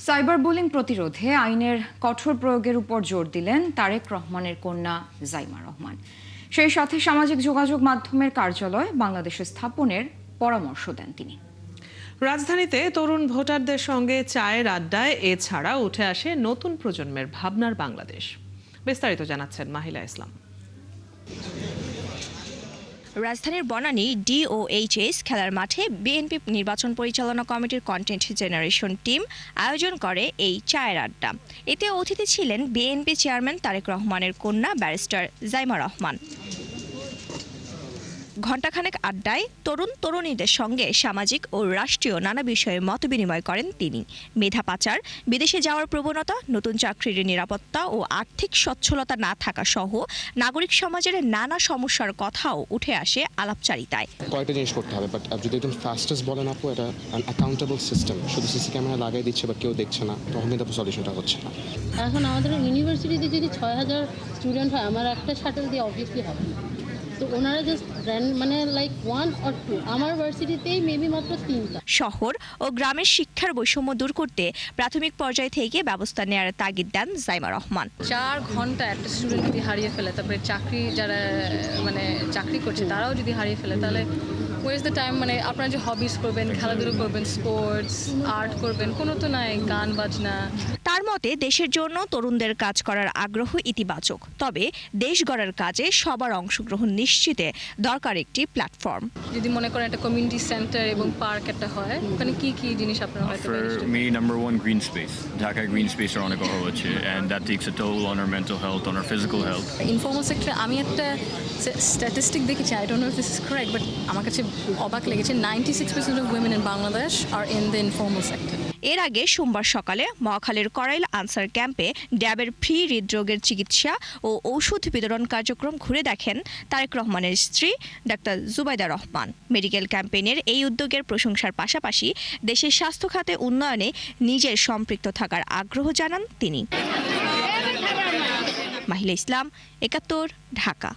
Cyber bullying প্রতিরোধে আইনের কঠোর প্রয়োগের উপর জোর দিলেন তারেক রহমানের কন্যা জাইমা রহমান। সেই সাথে সামাজিক যোগাযোগ মাধ্যমের কার্যালয় বাংলাদেশে স্থাপনের পরামর্শ দেন তিনি। রাজধানীতে তরুণ ভোটারদের সঙ্গে চায়ের আড্ডায় এছাড়া উঠে আসে নতুন প্রজন্মের ভাবনার বাংলাদেশ। বিস্তারিত জানাচ্ছেন মাহিলা ইসলাম। রাজধানীর বনানী DOHS খেলার মাঠে বিএনপি নির্বাচন পরিচালনা কমিটির কন্টেন্ট জেনারেশন টিম আয়োজন করে এই চায়ের আড্ডা। এতে অতিথি ছিলেন বিএনপি চেয়ারম্যান তারেক রহমানের কন্যা ব্যারিস্টার জাইমা রহমান। ঘণ্টাখানেক আড্ডায় তরুণ তরুণীদের সঙ্গে সামাজিক ও রাষ্ট্রীয় নানা বিষয়ে মতবিনিময় করেন তিনি। মেধা পাচার, বিদেশে যাওয়ার প্রবণতা, নতুন চাকরির নিরাপত্তা ও আর্থিক সচ্ছলতা না থাকা সহ নাগরিক সমাজের নানা সমস্যার কথাও উঠে আসে আলাপচারিতায়। কয়েকটা জিনিস করতে হবে, বাট যদি একদম ফাস্টেস্ট বলেন আপু, এটা অ্যাকাউন্টেবল সিস্টেম। শুধু সিসি ক্যামেরা লাগিয়ে দিচ্ছে বা কেউ দেখছে না, তখন কিন্তু সলিউশনটা হচ্ছে না। এখন আমাদের ইউনিভার্সিটিতে যদি 6000 স্টুডেন্ট হয়, আমার একটা শাটল দিয়ে অবভিয়াসলি হবে না। তো ওনারা জাস্ট মানে লাইক 1 or 2, আমার ভার্সিটিতেই মেবি মাত্র 3টা। শহর ও গ্রামের শিক্ষার বৈষম্য দূর করতে প্রাথমিক পর্যায় থেকে ব্যবস্থা নেওয়ার তাগিদ দেন জাইমা রহমান। 4 ঘন্টা একটা স্টুডেন্ট যদি হারিয়ে ফেলে, তারপরে যারা চাকরি করছে তারাও যদি হারিয়ে ফেলে, তাহলে ওয়েজ দ্য টাইম। মানে আপনারা যে হবিস করবেন, খেলাধুলো করবেন, স্পোর্টস, আর্ট করবেন, কোনো তো নাই, গান বাজনা। তার মতে দেশের জন্য তরুণদের কাজ করার আগ্রহ ইতিবাচক, তবে দেশ গড়ার কাজে সবার অংশগ্রহণ নিশ্চিতে দরকার একটি প্ল্যাটফর্ম। যদি মনে করেন একটা কমিউনিটি সেন্টার এবং পার্ক একটা হয়, ওখানে কি কি জিনিস আপনারা হয়তো For me, number one, green space. Dhaka green space are অনেক অভাব আছে, and that takes a toll on our mental health, on our physical health. Informal সেক্টরে আমি একটা স্ট্যাটিস্টিক দেখেছি, I don't know if this is correct, but আমার কাছে অবাক লেগেছে, 96% of women in Bangladesh are in the informal sector. এর আগে সোমবার সকালে মহাখালীর করাইল আনসার ক্যাম্পে ড্যাবের ফ্রি হৃদরোগের চিকিৎসা ও ঔষধ বিতরণ কার্যক্রম ঘুরে দেখেন তারেক রহমানের স্ত্রী ডাক্তার জুবাইদা রহমান। মেডিকেল ক্যাম্পেইনের এই উদ্যোগের প্রশংসার পাশাপাশি দেশের স্বাস্থ্য খাতে উন্নয়নে নিজের সম্পৃক্ত থাকার আগ্রহ জানান তিনি। মাহিলা ইসলাম, ৭১, ঢাকা।